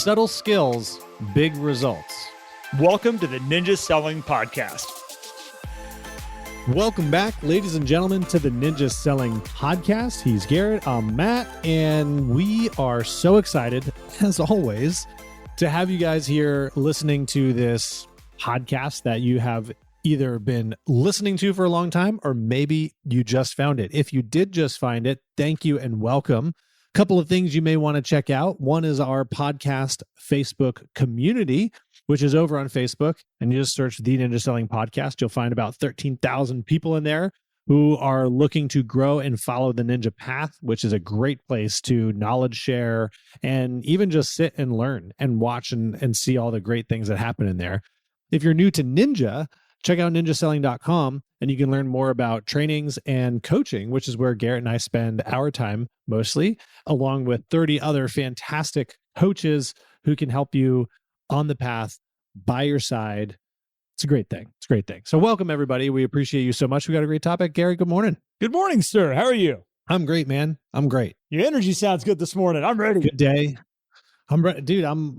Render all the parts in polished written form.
Subtle skills, big results. Welcome to the Ninja Selling Podcast. Welcome back, ladies and gentlemen, to the Ninja Selling Podcast. He's Garrett, I'm Matt, and we are so excited, as always, to have you guys here listening to this podcast that you have either been listening to for a long time or maybe you just found it. If you did just find it, thank you and welcome. Couple of things you may want to check out. One is our podcast Facebook community, which is over on Facebook. And you just search the Ninja Selling Podcast. You'll find about 13,000 people in there who are looking to grow and follow the Ninja path, which is a great place to knowledge share and even just sit and learn and watch and see all the great things that happen in there. If you're new to Ninja, check out ninjaselling.com and you can learn more about trainings and coaching, which is where Garrett and I spend our time mostly, along with 30 other fantastic coaches who can help you on the path by your side. It's a great thing. It's a great thing. So welcome, everybody. We appreciate you so much. We got a great topic. Garrett, good morning. Good morning, sir. How are you? I'm great, man. I'm great. Your energy sounds good this morning. I'm ready. Good day. I'm ready. Dude, I'm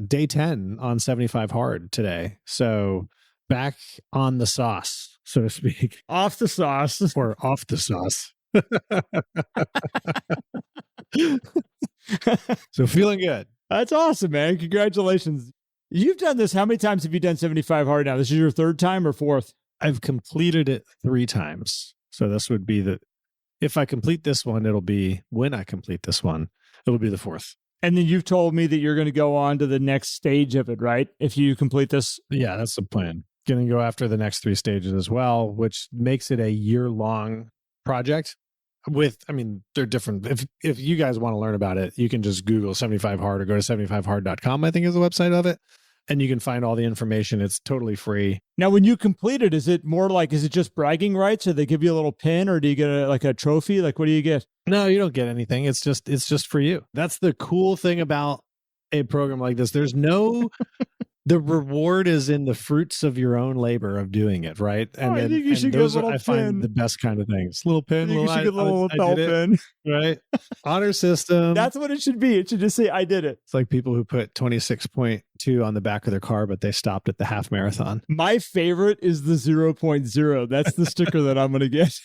day 10 on 75 hard today. So back on the sauce, so to speak. Off the sauce. Or off the sauce. So feeling good. That's awesome, man. Congratulations. You've done this. How many times have you done 75 hard now? This is your third time or fourth? I've completed it 3 times. So this would be if I complete this one, when I complete this one, it'll be the 4th. And then you've told me that you're going to go on to the next stage of it, right? If you complete this. Yeah, that's the plan. Going to go after the next 3 stages as well, which makes it a year-long project. They're different. If you guys want to learn about it, you can just Google 75 hard or go to 75hard.com, I think is the website of it. And you can find all the information. It's totally free. Now, when you complete it, is it just bragging rights, or they give you a little pin, or do you get a trophy? Like, what do you get? No, you don't get anything. It's just for you. That's the cool thing about a program like this. There's no, the reward is in the fruits of your own labor of doing it, right? And I think you should get a little I find the best kind of things. Little pin, you should get a little lapel pin, right? Honor system. That's what it should be. It should just say, "I did it." It's like people who put 26.2 on the back of their car, but they stopped at the half marathon. My favorite is the 0.0. That's the sticker that I'm going to get.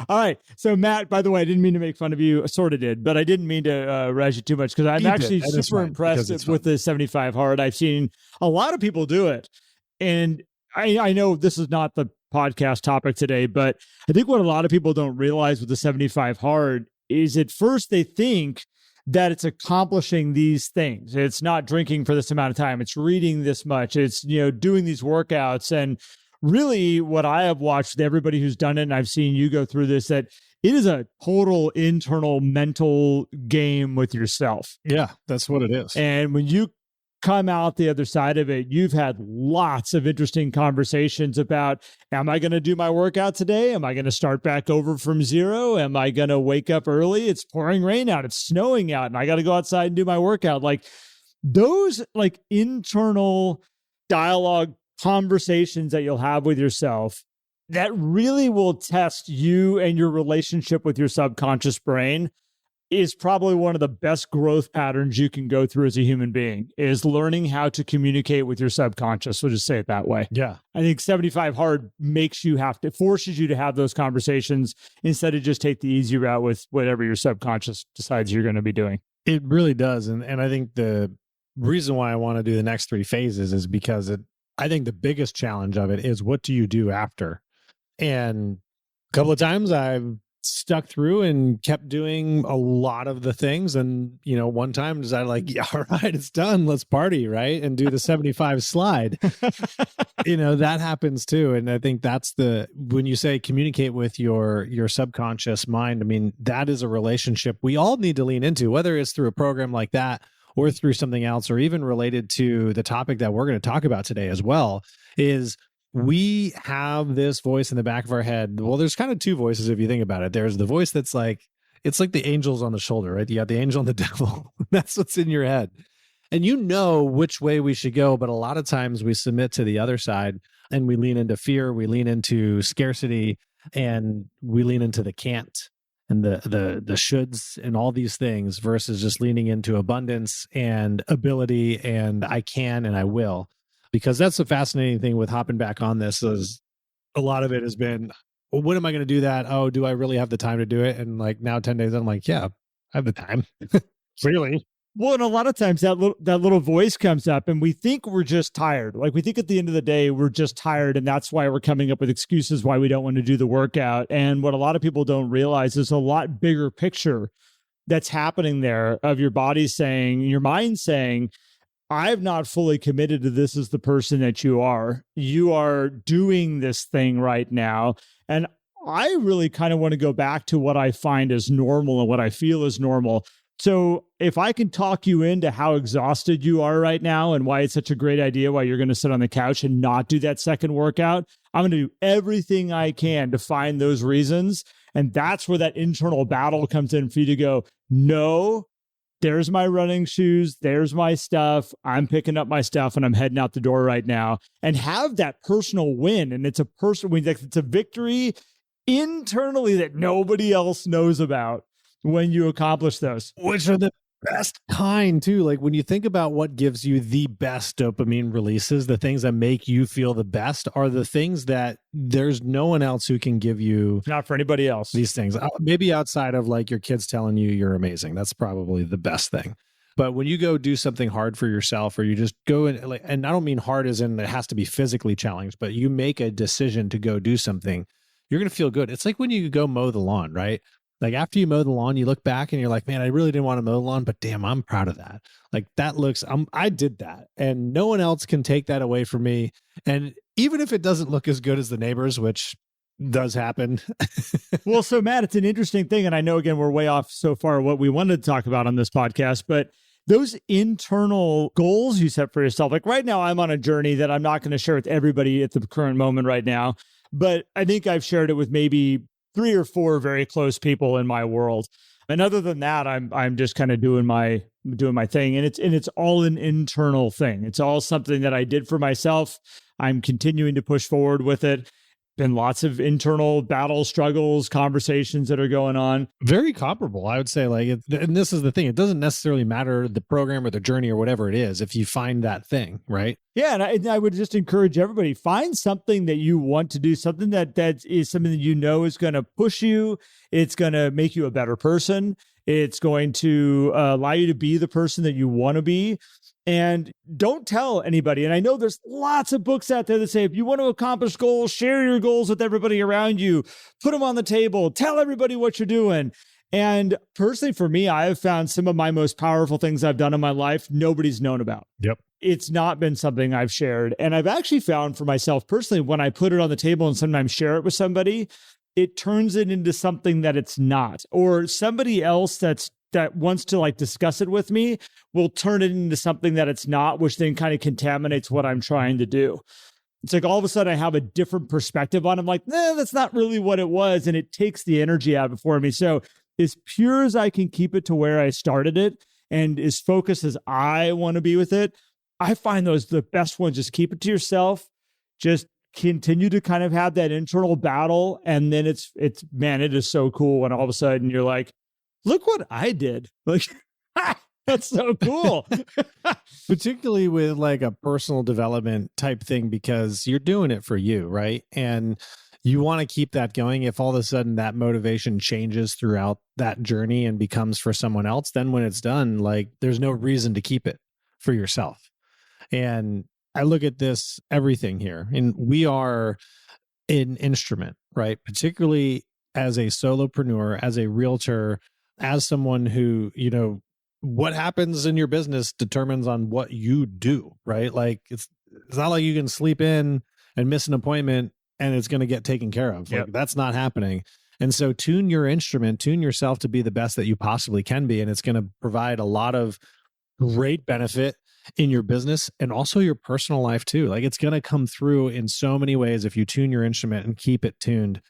All right. So, Matt, by the way, I didn't mean to make fun of you. I sort of did, but I didn't mean to razz you too much because I'm actually super impressed with the 75 hard. I've seen a lot of people do it. And I know this is not the podcast topic today, but I think what a lot of people don't realize with the 75 hard is at first they think that it's accomplishing these things. It's not drinking for this amount of time. It's reading this much. It's, doing these workouts. And really what I have watched everybody who's done it, and I've seen you go through this, that it is a total internal mental game with yourself. Yeah, that's what it is. And when you come out the other side of it, you've had lots of interesting conversations about, am I going to do my workout today? Am I going to start back over from zero? Am I going to wake up early? It's pouring rain out. It's snowing out and I got to go outside and do my workout. Like those internal dialogue conversations that you'll have with yourself that really will test you and your relationship with your subconscious brain is probably one of the best growth patterns you can go through as a human being, is learning how to communicate with your subconscious. We'll just say it that way. Yeah. I think 75 hard forces you to have those conversations instead of just take the easy route with whatever your subconscious decides you're going to be doing. It really does. And I think the reason why I want to do the next 3 phases is because I think the biggest challenge of it is, what do you do after? And a couple of times I've stuck through and kept doing a lot of the things. And, one time I decided yeah, all right, it's done. Let's party, right? And do the 75 slide. That happens too. And I think that's when you say communicate with your subconscious mind, that is a relationship we all need to lean into, whether it's through a program like that or through something else, or even related to the topic that we're going to talk about today as well, is we have this voice in the back of our head. Well, there's kind of 2 voices if you think about it. There's the voice that's it's like the angels on the shoulder, right? You got the angel and the devil. That's what's in your head. And you know which way we should go, but a lot of times we submit to the other side and we lean into fear, we lean into scarcity, and we lean into the can't. and the shoulds and all these things versus just leaning into abundance and ability and I can and I will. Because that's the fascinating thing with hopping back on this is a lot of it has been, well, when am I going to do that? Oh, do I really have the time to do it? And like now 10 days, I'm like, yeah, I have the time. Really? Well, and a lot of times that little voice comes up and we think we're just tired. Like we think at the end of the day, we're just tired. And that's why we're coming up with excuses why we don't want to do the workout. And what a lot of people don't realize is a lot bigger picture that's happening there of your body saying, your mind saying, I've not fully committed to this as the person that you are. You are doing this thing right now. And I really kind of want to go back to what I find as normal and what I feel is normal. So if I can talk you into how exhausted you are right now and why it's such a great idea, why you're going to sit on the couch and not do that second workout, I'm going to do everything I can to find those reasons. And that's where that internal battle comes in for you to go, no, there's my running shoes. There's my stuff. I'm picking up my stuff and I'm heading out the door right now, and have that personal win. And it's a personal win. It's a victory internally that nobody else knows about when you accomplish those. Which are the best kind too. Like when you think about what gives you the best dopamine releases, the things that make you feel the best are the things that there's no one else who can give you. Not for anybody else. These things, maybe outside of like your kids telling you you're amazing. That's probably the best thing. But when you go do something hard for yourself, or you just go and I don't mean hard as in it has to be physically challenged, but you make a decision to go do something, you're going to feel good. It's like when you go mow the lawn, right? Like after you mow the lawn, you look back and you're like, man, I really didn't want to mow the lawn, but damn, I'm proud of that. Like that looks, I did that and no one else can take that away from me. And even if it doesn't look as good as the neighbors, which does happen. Well, so Matt, it's an interesting thing. And I know, again, we're way off so far what we wanted to talk about on this podcast, but those internal goals you set for yourself, like right now, I'm on a journey that I'm not going to share with everybody at the current moment right now, but I think I've shared it with maybe 3 or 4 very close people in my world. And other than that, I'm just kind of doing my thing. And it's all an internal thing. It's all something that I did for myself. I'm continuing to push forward with it. Been lots of internal battle struggles, conversations that are going on. Very comparable, I would say. Like, and this is the thing, it doesn't necessarily matter the program or the journey or whatever it is, if you find that thing, right? Yeah, and I would just encourage everybody, find something that you want to do, something that is something that you know is going to push you. It's going to make you a better person. It's going to allow you to be the person that you want to be. And don't tell anybody. And I know there's lots of books out there that say, if you want to accomplish goals, share your goals with everybody around you, put them on the table, tell everybody what you're doing. And personally, for me, I have found some of my most powerful things I've done in my life, nobody's known about. Yep. It's not been something I've shared. And I've actually found for myself personally, when I put it on the table and sometimes share it with somebody, it turns it into something that it's not, or somebody else that wants to like discuss it with me will turn it into something that it's not, which then kind of contaminates what I'm trying to do. It's like all of a sudden I have a different perspective on it. I'm like, nah, that's not really what it was. And it takes the energy out of it for me. So as pure as I can keep it to where I started it and as focused as I want to be with it, I find those the best ones. Just keep it to yourself. Just continue to kind of have that internal battle. And then it's man, it is so cool when all of a sudden you're like, look what I did. Like, that's so cool. Particularly with like a personal development type thing, because you're doing it for you, right? And you want to keep that going. If all of a sudden that motivation changes throughout that journey and becomes for someone else, then when it's done, like there's no reason to keep it for yourself. And I look at this, everything here, and we are an instrument, right? Particularly as a solopreneur, as a realtor, as someone who, you know, what happens in your business determines on what you do, right? Like it's not like you can sleep in and miss an appointment and it's going to get taken care of. Yep. Like that's not happening. And so tune your instrument, tune yourself to be the best that you possibly can be. And it's going to provide a lot of great benefit in your business and also your personal life too. Like it's going to come through in so many ways if you tune your instrument and keep it tuned.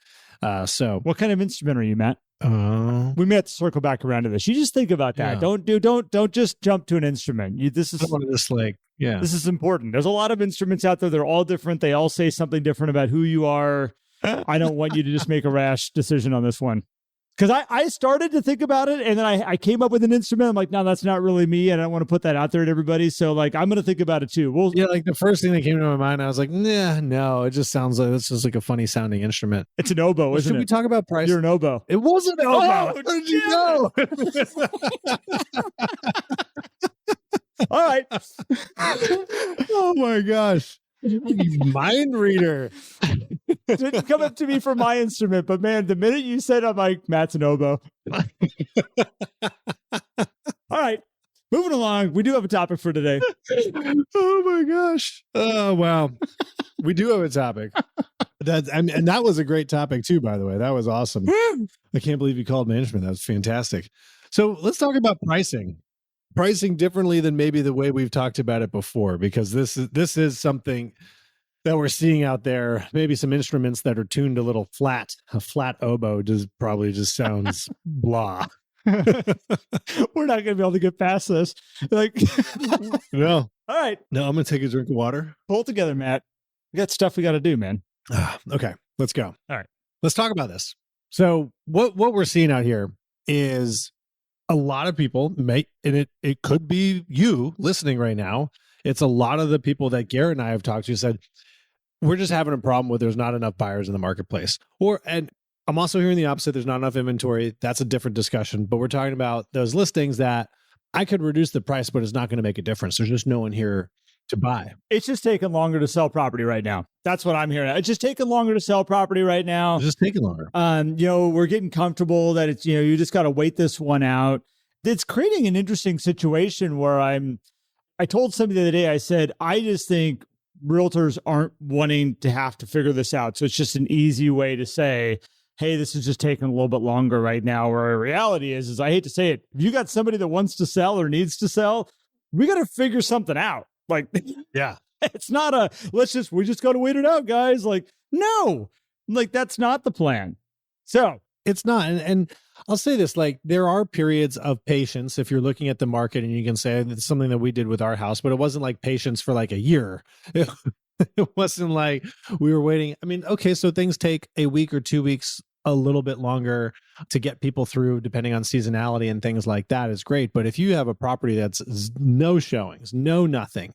So what kind of instrument are you, Matt? We may have to circle back around to this. You just think about that. Yeah. Don't just jump to an instrument. This is important. There's a lot of instruments out there. They're all different. They all say something different about who you are. I don't want you to just make a rash decision on this one. Because I started to think about it, and then I came up with an instrument. I'm like, no, that's not really me, and I don't want to put that out there to everybody. So like, I'm going to think about it too. Yeah, like the first thing that came to my mind, I was like, nah, no, it just sounds like it's just like a funny sounding instrument. It's an oboe, isn't it? Should we talk about price? You're an oboe. It was an oboe. Oh, where did you go? All right. Oh my gosh. Mind reader. Didn't come up to me for my instrument, but man, the minute you said, I'm like, Matt's an oboe. All right, moving along. We do have a topic for today. Oh my gosh. Oh wow. We do have a topic. And that was a great topic too, by the way. That was awesome. I can't believe you called management. That was fantastic. So let's talk about pricing. Pricing differently than maybe the way we've talked about it before, because this is something that we're seeing out there. Maybe some instruments that are tuned a little flat. A flat oboe probably just sounds blah. We're not going to be able to get past this. Like, no. All right. No, I'm going to take a drink of water. Pull it together, Matt. We got stuff we got to do, man. Okay, let's go. All right. Let's talk about this. So what we're seeing out here is a lot of people and it could be you listening right now. It's a lot of the people that Garrett and I have talked to said, we're just having a problem with there's not enough buyers in the marketplace. And I'm also hearing the opposite. There's not enough inventory. That's a different discussion. But we're talking about those listings that I could reduce the price, but it's not going to make a difference. There's just no one here to buy. It's just taking longer to sell property right now. That's what I'm hearing. It's just taking longer to sell property right now. It's just taking longer. We're getting comfortable that it's, you just got to wait this one out. It's creating an interesting situation where I told somebody the other day, I said, I just think realtors aren't wanting to have to figure this out. So it's just an easy way to say, hey, this is just taking a little bit longer right now. Where reality is I hate to say it, if you got somebody that wants to sell or needs to sell, we got to figure something out. Like, yeah, it's not we just got to wait it out, guys. Like, no, like that's not the plan. So it's not. And I'll say this, like there are periods of patience if you're looking at the market, and you can say it's something that we did with our house, but it wasn't like patience for like a year. It wasn't like we were waiting. I mean, okay, so things take a week or 2 weeks, a little bit longer to get people through, depending on seasonality and things like that is great. But if you have a property that's no showings, no nothing,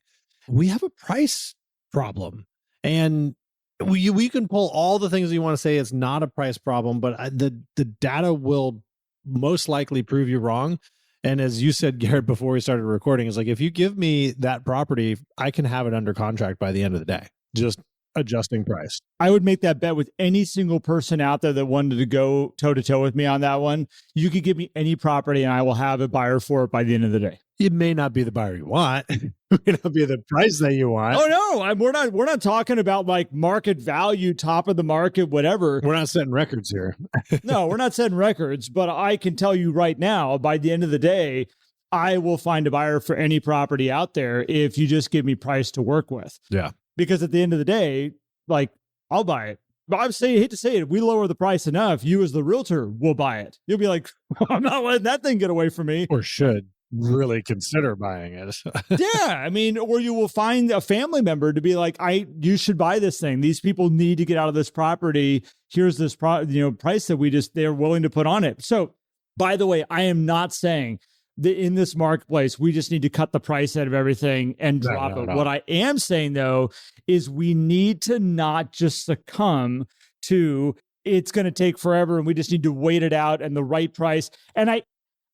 we have a price problem. And we can pull all the things you want to say it's not a price problem, but the data will most likely prove you wrong. And as you said, Garrett, before we started recording, is like, if you give me that property, I can have it under contract by the end of the day. Just adjusting price. I would make that bet with any single person out there that wanted to go toe to toe with me on that one. You could give me any property and I will have a buyer for it by the end of the day. It may not be the buyer you want. It may not be the price that you want. Oh no, we're not talking about like market value, top of the market, whatever. We're not setting records here. No, we're not setting records, but I can tell you right now, by the end of the day, I will find a buyer for any property out there if you just give me price to work with. Yeah. Because at the end of the day, like, I'll buy it. But I hate to say it, if we lower the price enough, you as the realtor will buy it. You'll be like, I'm not letting that thing get away from me. Or should really consider buying it. Yeah. I mean, or you will find a family member to be like, you should buy this thing. These people need to get out of this property. Here's this price that they're willing to put on it. So by the way, I am not saying that in this marketplace, we just need to cut the price out of everything and drop it. What I am saying, though, is we need to not just succumb to it's going to take forever and we just need to wait it out and the right price. And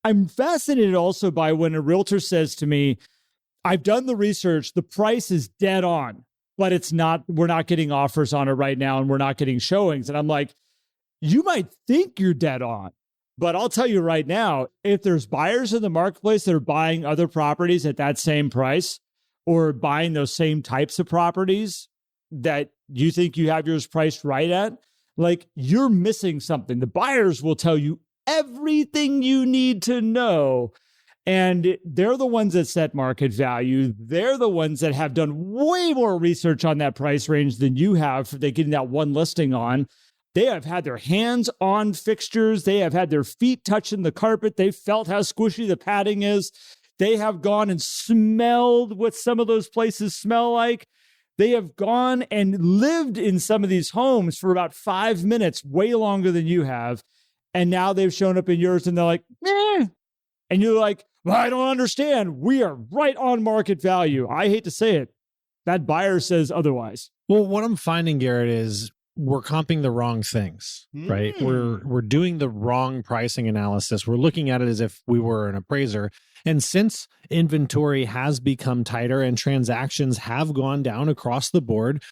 I'm fascinated also by when a realtor says to me, I've done the research, the price is dead on, but we're not getting offers on it right now and we're not getting showings. And I'm like, you might think you're dead on. But I'll tell you right now, if there's buyers in the marketplace that are buying other properties at that same price or buying those same types of properties that you think you have yours priced right at, like you're missing something. The buyers will tell you everything you need to know. And they're the ones that set market value. They're the ones that have done way more research on that price range than you have for getting that one listing on. They have had their hands on fixtures. They have had their feet touching the carpet. They felt how squishy the padding is. They have gone and smelled what some of those places smell like. They have gone and lived in some of these homes for about 5 minutes, way longer than you have. And now they've shown up in yours and they're like, meh. And you're like, well, I don't understand. We are right on market value. I hate to say it. That buyer says otherwise. Well, what I'm finding, Garrett, is we're comping the wrong things, right? We're doing the wrong pricing analysis. We're looking at it as if we were an appraiser. And since inventory has become tighter and transactions have gone down across the board,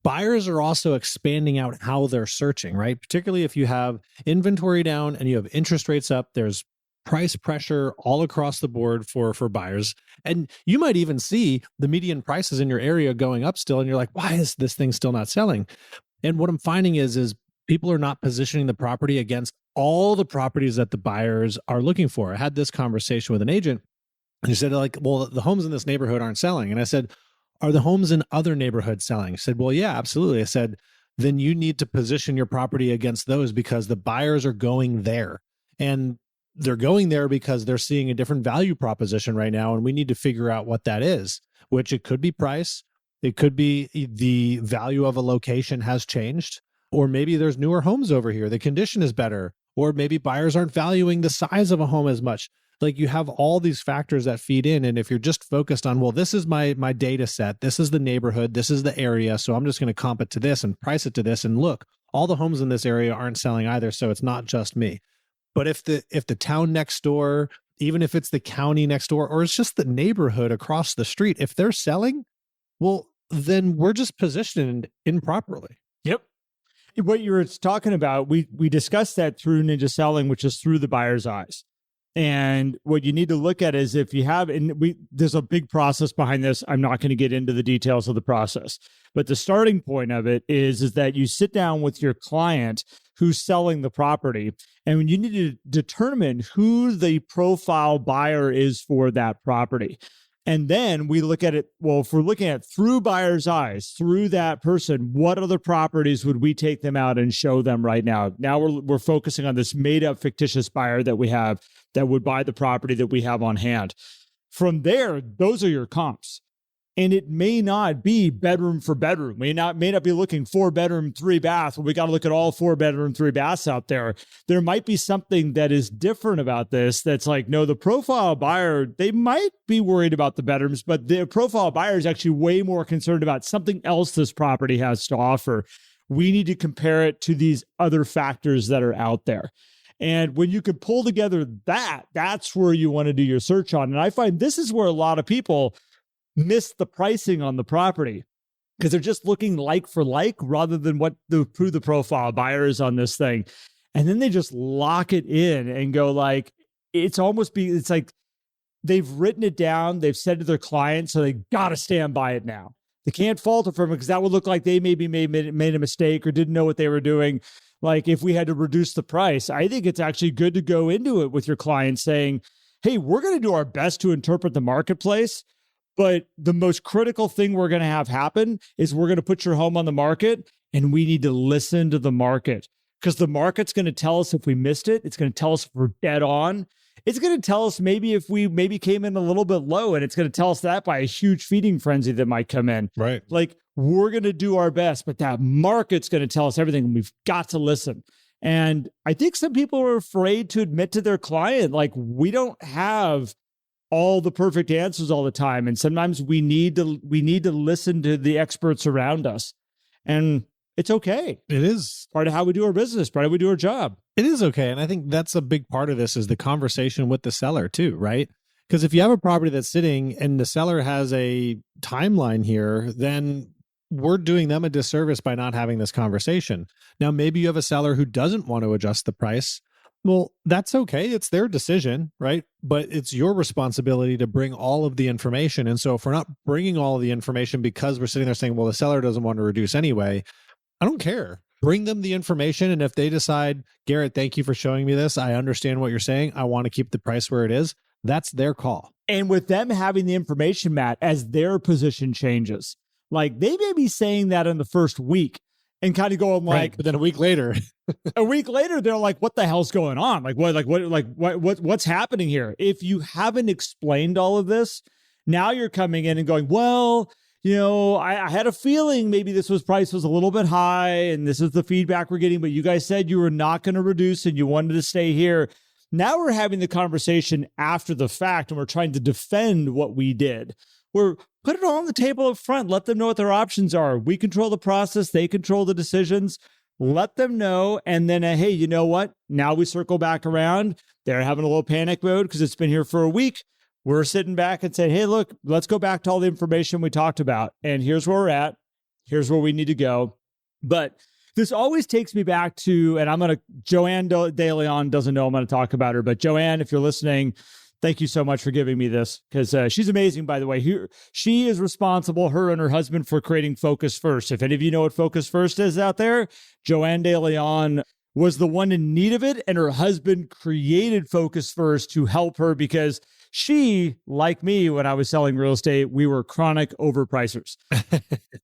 buyers are also expanding out how they're searching, right? Particularly if you have inventory down and you have interest rates up, there's price pressure all across the board for buyers. And you might even see the median prices in your area going up still. And you're like, why is this thing still not selling? And what I'm finding is people are not positioning the property against all the properties that the buyers are looking for. I had this conversation with an agent and he said, like, well, the homes in this neighborhood aren't selling. And I said, are the homes in other neighborhoods selling? He said, well, yeah, absolutely. I said, then you need to position your property against those because the buyers are going there. And they're going there because they're seeing a different value proposition right now. And we need to figure out what that is, which it could be price. It could be the value of a location has changed, or maybe there's newer homes over here. The condition is better, or maybe buyers aren't valuing the size of a home as much. Like you have all these factors that feed in. And if you're just focused on, well, this is my data set, this is the neighborhood, this is the area. So I'm just going to comp it to this and price it to this. And look, all the homes in this area aren't selling either. So it's not just me. But if the town next door, even if it's the county next door, or it's just the neighborhood across the street, if they're selling, well, then we're just positioned improperly. Yep. What you were talking about, we discussed that through Ninja Selling, which is through the buyer's eyes. And what you need to look at is if you have, there's a big process behind this. I'm not going to get into the details of the process, but the starting point of it is that you sit down with your client who's selling the property, and you need to determine who the profile buyer is for that property. And then we look at it, well, if we're looking at through buyer's eyes, through that person, what other properties would we take them out and show them right now? Now we're focusing on this made up fictitious buyer that we have that would buy the property that we have on hand. From there, those are your comps. And it may not be bedroom for bedroom. May not be looking 4-bedroom, 3-bath. Well, we got to look at all 4-bedroom, 3-baths out there. There might be something that is different about this. That's like, no, the profile buyer, they might be worried about the bedrooms, but the profile buyer is actually way more concerned about something else this property has to offer. We need to compare it to these other factors that are out there. And when you can pull together that's where you want to do your search on. And I find this is where a lot of people miss the pricing on the property because they're just looking like for like rather than who the profile buyer is on this thing. And then they just lock it in and go like, it's like they've written it down. They've said to their client, so they got to stand by it now. They can't falter from it because that would look like they maybe made a mistake or didn't know what they were doing. Like if we had to reduce the price, I think it's actually good to go into it with your client saying, hey, we're going to do our best to interpret the marketplace. But the most critical thing we're going to have happen is we're going to put your home on the market and we need to listen to the market because the market's going to tell us if we missed it. It's going to tell us if we're dead on. It's going to tell us maybe if we came in a little bit low, and it's going to tell us that by a huge feeding frenzy that might come in. Right. Like we're going to do our best, but that market's going to tell us everything and we've got to listen. And I think some people are afraid to admit to their client, like we don't have all the perfect answers all the time. And sometimes we need to listen to the experts around us. And it's okay. It is part of how we do our business, part of how we do our job. It is okay. And I think that's a big part of this is the conversation with the seller too, right? Because if you have a property that's sitting and the seller has a timeline here, then we're doing them a disservice by not having this conversation. Now, maybe you have a seller who doesn't want to adjust the price. Well, that's okay. It's their decision, right? But it's your responsibility to bring all of the information. And so if we're not bringing all of the information because we're sitting there saying, well, the seller doesn't want to reduce anyway, I don't care. Bring them the information. And if they decide, Garrett, thank you for showing me this. I understand what you're saying. I want to keep the price where it is. That's their call. And with them having the information, Matt, as their position changes, like they may be saying that in the first week, and kind of going like, right, but then a week later, they're like, what the hell's going on? What's happening here? If you haven't explained all of this, now you're coming in and going, well, I had a feeling maybe this price was a little bit high and this is the feedback we're getting, but you guys said you were not going to reduce and you wanted to stay here. Now we're having the conversation after the fact and we're trying to defend what we did. We're put it all on the table up front. Let them know what their options are. We control the process. They control the decisions. Let them know. And then, hey, you know what? Now we circle back around. They're having a little panic mode because it's been here for a week. We're sitting back and saying, hey, look, let's go back to all the information we talked about. And here's where we're at. Here's where we need to go. But this always takes me back to, and Joanne De Leon doesn't know I'm going to talk about her, but Joanne, if you're listening, thank you so much for giving me this because she's amazing, by the way. She is responsible, her and her husband, for creating Focus First. If any of you know what Focus First is out there, Joanne De Leon was the one in need of it, and her husband created Focus First to help her because she, like me, when I was selling real estate, we were chronic overpricers.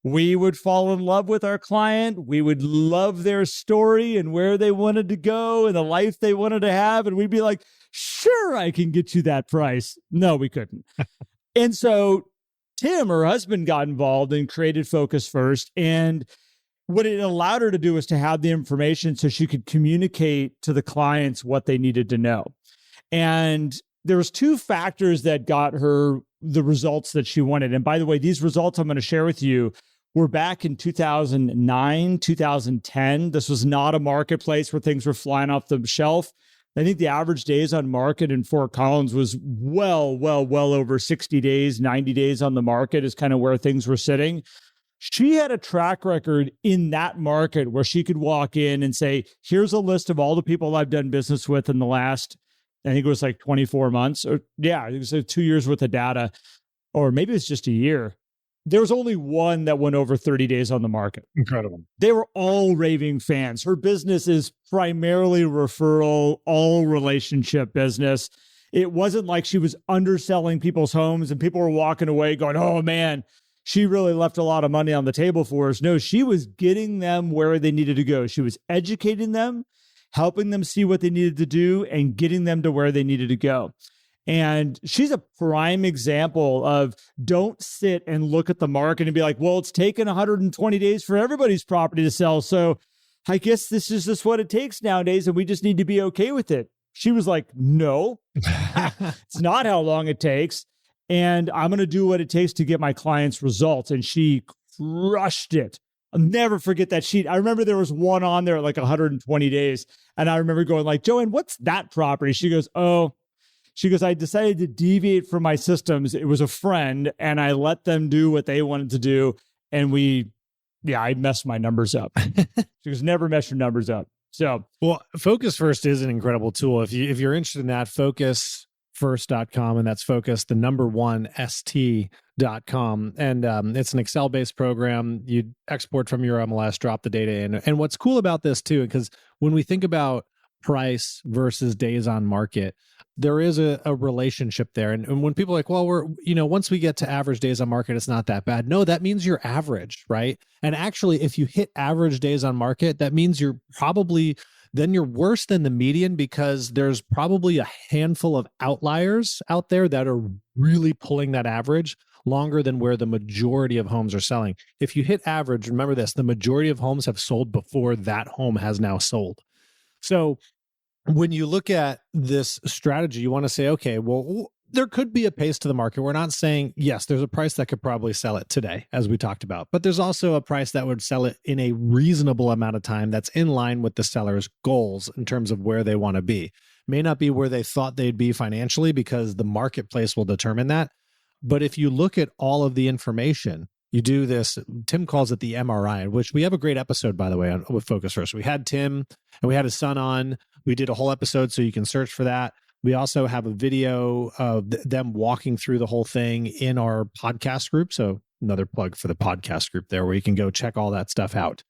We would fall in love with our client. We would love their story and where they wanted to go and the life they wanted to have. And we'd be like, sure, I can get you that price. No, we couldn't. And so Tim, her husband, got involved and created Focus First. And what it allowed her to do was to have the information so she could communicate to the clients what they needed to know. And there was two factors that got her the results that she wanted. And by the way, these results I'm going to share with you were back in 2009, 2010. This was not a marketplace where things were flying off the shelf. I think the average days on market in Fort Collins was well over 60 days, 90 days on the market is kind of where things were sitting. She had a track record in that market where she could walk in and say, here's a list of all the people I've done business with in the last, I think it was like 24 months, or it was 2 years worth of data, or maybe it's just a year. There was only one that went over 30 days on the market. Incredible. They were all raving fans. Her business is primarily referral, all relationship business. It wasn't like she was underselling people's homes and people were walking away going, oh man, she really left a lot of money on the table for us. No, she was getting them where they needed to go. She was educating them, helping them see what they needed to do, and getting them to where they needed to go. And she's a prime example of don't sit and look at the market and be like, well, it's taken 120 days for everybody's property to sell. So I guess this is just what it takes nowadays, and we just need to be okay with it. She was like, no, it's not how long it takes. And I'm going to do what it takes to get my clients results. And she crushed it. I'll never forget that sheet. I remember there was one on there at like 120 days. And I remember going like, Joanne, what's that property? She goes, I decided to deviate from my systems. It was a friend and I let them do what they wanted to do. And I messed my numbers up. She goes, never mess your numbers up. So, well, Focus First is an incredible tool. If you're interested in that, focusfirst.com, and that's focus, the number one, st.com. And it's an Excel-based program. You export from your MLS, drop the data in. And what's cool about this too, because when we think about price versus days on market, there is a relationship there. And when people are like, well, once we get to average days on market, it's not that bad. No, that means you're average, right? And actually, if you hit average days on market, that means you're worse than the median, because there's probably a handful of outliers out there that are really pulling that average longer than where the majority of homes are selling. If you hit average, remember this, the majority of homes have sold before that home has now sold. So when you look at this strategy, you want to say, okay, well, there could be a pace to the market. We're not saying, yes, there's a price that could probably sell it today, as we talked about, but there's also a price that would sell it in a reasonable amount of time that's in line with the seller's goals in terms of where they want to be. May not be where they thought they'd be financially, because the marketplace will determine that. But if you look at all of the information, you do this, Tim calls it the MRI, which we have a great episode, by the way, with Focus First. We had Tim and we had his son on. We did a whole episode, so you can search for that. We also have a video of them walking through the whole thing in our podcast group. So another plug for the podcast group there, where you can go check all that stuff out.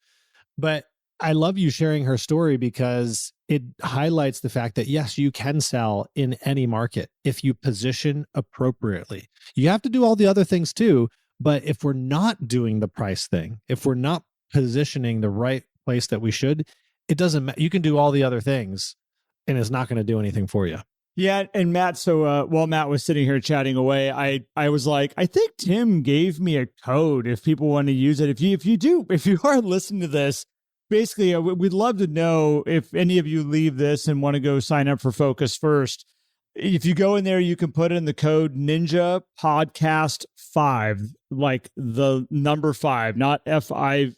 But I love you sharing her story, because it highlights the fact that, yes, you can sell in any market if you position appropriately. You have to do all the other things too. But if we're not doing the price thing, if we're not positioning the right place that we should, it doesn't matter. You can do all the other things and it's not going to do anything for you. Yeah, and Matt, so while Matt was sitting here chatting away, I was like, I think Tim gave me a code if people want to use it. If you are listening to this, basically, we'd love to know if any of you leave this and want to go sign up for Focus First. If you go in there, you can put in the code Ninja Podcast 5, like the number 5, not F-I-V-E,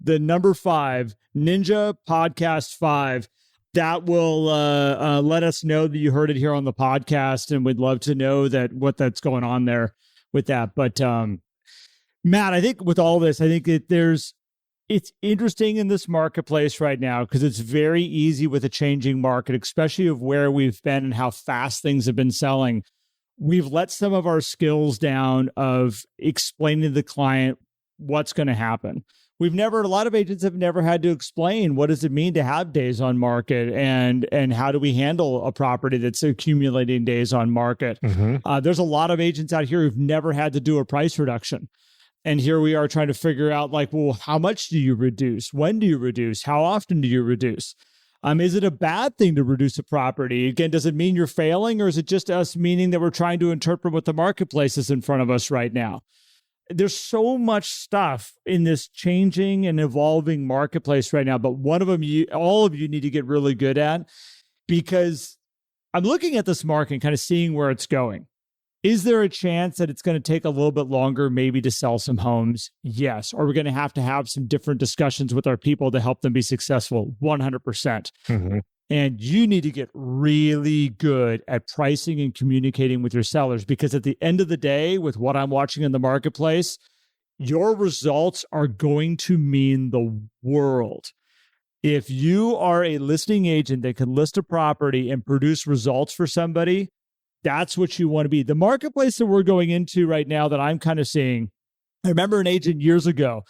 the number 5, Ninja Podcast 5. That will let us know that you heard it here on the podcast, and we'd love to know what that's going on there with that. But Matt, I think with all this, I think that it's interesting in this marketplace right now because it's very easy with a changing market, especially of where we've been and how fast things have been selling. We've let some of our skills down of explaining to the client what's going to happen. A lot of agents have never had to explain what does it mean to have days on market and how do we handle a property that's accumulating days on market. Mm-hmm. There's a lot of agents out here who've never had to do a price reduction. And here we are trying to figure out how much do you reduce? When do you reduce? How often do you reduce? Is it a bad thing to reduce a property? Again, does it mean you're failing, or is it just us meaning that we're trying to interpret what the marketplace is in front of us right now? There's so much stuff in this changing and evolving marketplace right now, but one of them all of you need to get really good at, because I'm looking at this market and kind of seeing where it's going. Is there a chance that it's going to take a little bit longer maybe to sell some homes? Yes. Are we going to have some different discussions with our people to help them be successful? 100%. Mm-hmm. And you need to get really good at pricing and communicating with your sellers, because at the end of the day, with what I'm watching in the marketplace, your results are going to mean the world. If you are a listing agent that can list a property and produce results for somebody, that's what you want to be. The marketplace that we're going into right now that I'm kind of seeing, I remember an agent years ago,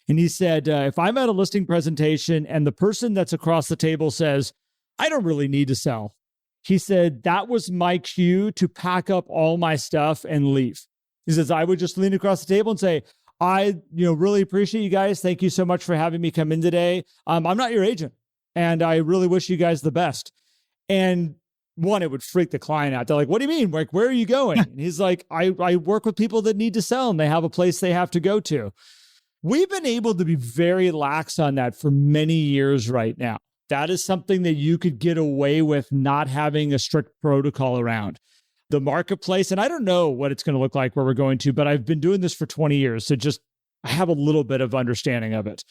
and he said, if I'm at a listing presentation and the person that's across the table says, I don't really need to sell, he said, that was my cue to pack up all my stuff and leave. He says, I would just lean across the table and say, I really appreciate you guys. Thank you so much for having me come in today. I'm not your agent, and I really wish you guys the best. And one, it would freak the client out. They're like, what do you mean? Like, where are you going? And he's like, I work with people that need to sell, and they have a place they have to go to. We've been able to be very lax on that for many years right now. That is something that you could get away with not having a strict protocol around. The marketplace, and I don't know what it's going to look like where we're going to, but I've been doing this for 20 years, so I have a little bit of understanding of it.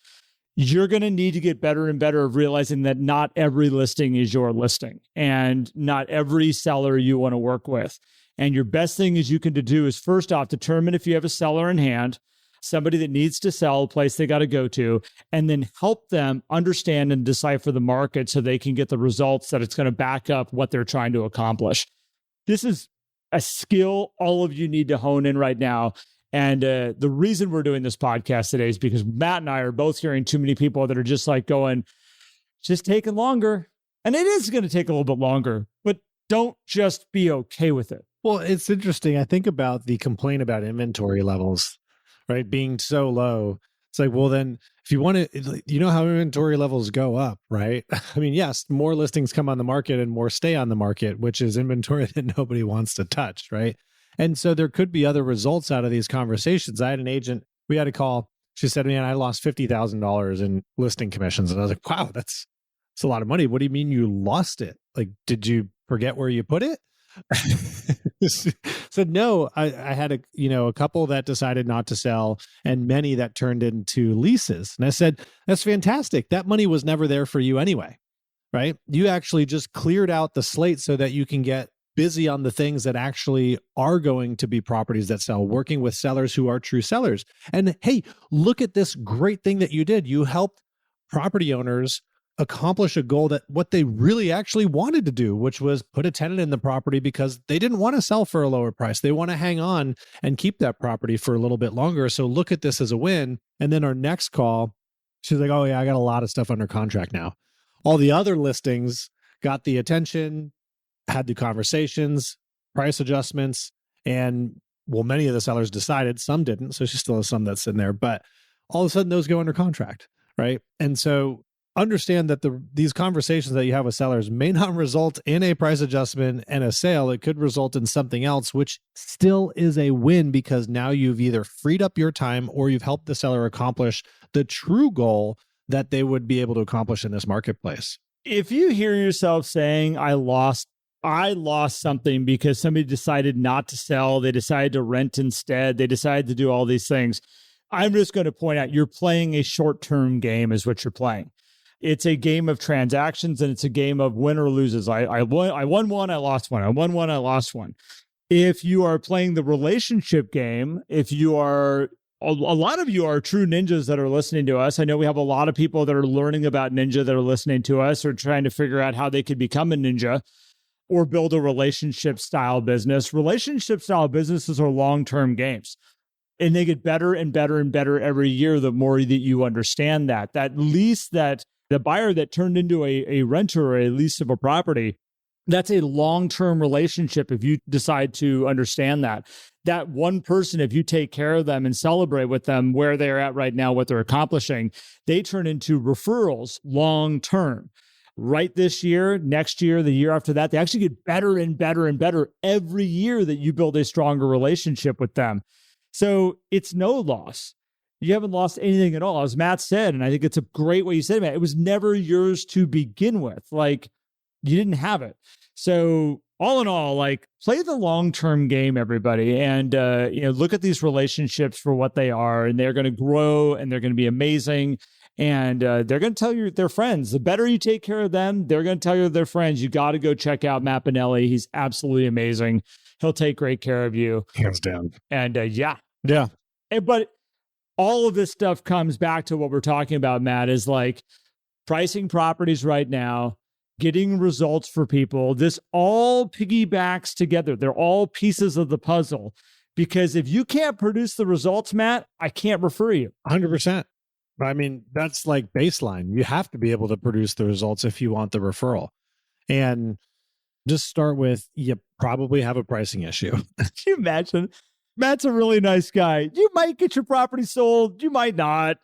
You're going to need to get better and better of realizing that not every listing is your listing, and not every seller you want to work with. And your best thing you can do is, first off, determine if you have a seller in hand, somebody that needs to sell, a place they got to go to, and then help them understand and decipher the market so they can get the results that it's going to back up what they're trying to accomplish. This is a skill all of you need to hone in right now. And the reason we're doing this podcast today is because Matt and I are both hearing too many people that are just going, just taking longer. And it is going to take a little bit longer, but don't just be okay with it. Well, it's interesting. I think about the complaint about inventory levels, right, being so low. It's like, well, then if you want to, how inventory levels go up, right? I mean, yes, more listings come on the market and more stay on the market, which is inventory that nobody wants to touch, right? And so there could be other results out of these conversations. I had an agent, we had a call. She said, man, I lost $50,000 in listing commissions. And I was like, wow, that's a lot of money. What do you mean you lost it? Like, did you forget where you put it? So no, I had a couple that decided not to sell and many that turned into leases. And I said, that's fantastic. That money was never there for you anyway, right? You actually just cleared out the slate so that you can get busy on the things that actually are going to be properties that sell, working with sellers who are true sellers. And hey, look at this great thing that you did. You helped property owners accomplish a goal that what they really actually wanted to do, which was put a tenant in the property because they didn't want to sell for a lower price. They want to hang on and keep that property for a little bit longer. So look at this as a win. And then our next call, she's like, oh yeah, I got a lot of stuff under contract now. All the other listings got the attention, had the conversations, price adjustments, and well, many of the sellers decided, some didn't. So she still has some that's in there, but all of a sudden those go under contract, right? And so understand that these conversations that you have with sellers may not result in a price adjustment and a sale. It could result in something else, which still is a win because now you've either freed up your time or you've helped the seller accomplish the true goal that they would be able to accomplish in this marketplace. If you hear yourself saying, I lost something because somebody decided not to sell, they decided to rent instead, they decided to do all these things, I'm just going to point out you're playing a short-term game is what you're playing. It's a game of transactions and it's a game of win or loses. I won one, I lost one. I won one, I lost one. If you are playing the relationship game, if you are, a lot of you are true ninjas that are listening to us. I know we have a lot of people that are learning about ninja that are listening to us or trying to figure out how they could become a ninja or build a relationship style business. Relationship style businesses are long-term games. And they get better and better and better every year the more that you understand that. That lease that the buyer that turned into a renter or a lease of a property, that's a long-term relationship if you decide to understand that. That one person, if you take care of them and celebrate with them where they're at right now, what they're accomplishing, they turn into referrals long-term. Right this year, next year, the year after that, they actually get better and better and better every year that you build a stronger relationship with them. So it's no loss. You haven't lost anything at all. As Matt said, and I think it's a great way you said it, Matt, it was never yours to begin with. Like, you didn't have it. So all in all, like, play the long-term game, everybody. And, look at these relationships for what they are, and they're going to grow and they're going to be amazing. And they're going to tell you their friends. The better you take care of them, they're going to tell you their friends. You got to go check out Matt Bonelli. He's absolutely amazing. He'll take great care of you. Hands down. And Yeah. But all of this stuff comes back to what we're talking about, Matt, is like pricing properties right now, getting results for people. This all piggybacks together. They're all pieces of the puzzle. Because if you can't produce the results, Matt, I can't refer you. 100%. I mean, that's like baseline. You have to be able to produce the results if you want the referral. And just start with, you probably have a pricing issue. Can you imagine? Matt's a really nice guy. You might get your property sold. You might not.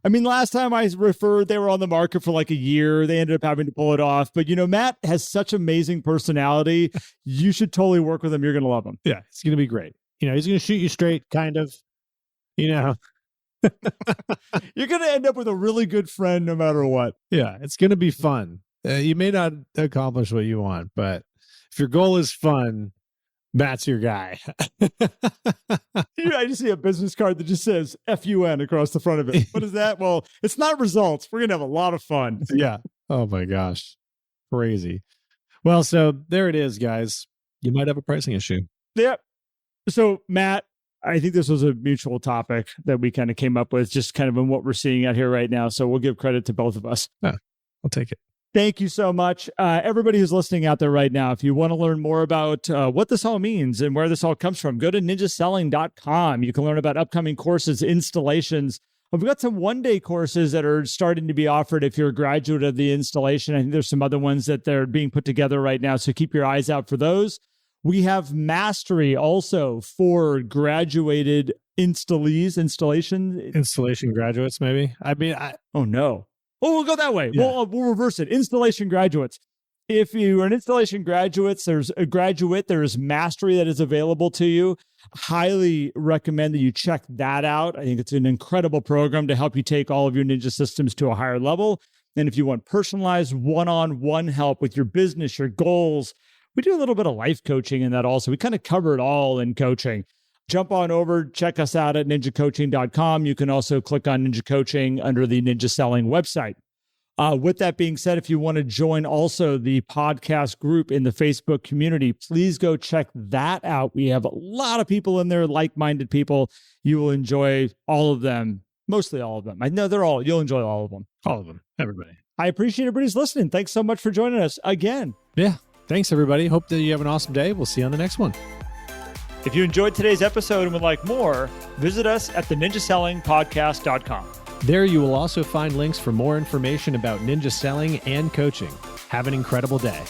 I mean, last time I referred, they were on the market for like a year. They ended up having to pull it off. But, Matt has such amazing personality. You should totally work with him. You're going to love him. Yeah, it's going to be great. He's going to shoot you straight, kind of, You're going to end up with a really good friend no matter what. Yeah, it's going to be fun. You may not accomplish what you want, but if your goal is fun, Matt's your guy. I just see a business card that just says FUN across the front of it. What is that? Well, it's not results. We're going to have a lot of fun. Yeah. Oh my gosh. Crazy. Well, so there it is, guys. You might have a pricing issue. Yep. So, Matt, I think this was a mutual topic that we kind of came up with just kind of in what we're seeing out here right now. So we'll give credit to both of us. Yeah, I'll take it. Thank you so much. Everybody who's listening out there right now, if you want to learn more about what this all means and where this all comes from, go to ninjaselling.com. You can learn about upcoming courses, installations. We've got some one-day courses that are starting to be offered if you're a graduate of the installation. I think there's some other ones that they're being put together right now, so keep your eyes out for those. We have Mastery also for graduated installation graduates, maybe. Oh, no. Oh, we'll go that way. Yeah. We'll reverse it. Installation graduates. If you are an installation graduate, there's Mastery that is available to you. Highly recommend that you check that out. I think it's an incredible program to help you take all of your Ninja systems to a higher level. And if you want personalized one-on-one help with your business, your goals, we do a little bit of life coaching in that also. We kind of cover it all in coaching. Jump on over, check us out at ninjacoaching.com. You can also click on Ninja Coaching under the Ninja Selling website. With that being said, if you want to join also the podcast group in the Facebook community, please go check that out. We have a lot of people in there, like-minded people. You will enjoy all of them, mostly all of them. I know you'll enjoy all of them. All of them, everybody. I appreciate everybody's listening. Thanks so much for joining us again. Yeah. Thanks, everybody. Hope that you have an awesome day. We'll see you on the next one. If you enjoyed today's episode and would like more, visit us at theninjasellingpodcast.com. There you will also find links for more information about ninja selling and coaching. Have an incredible day.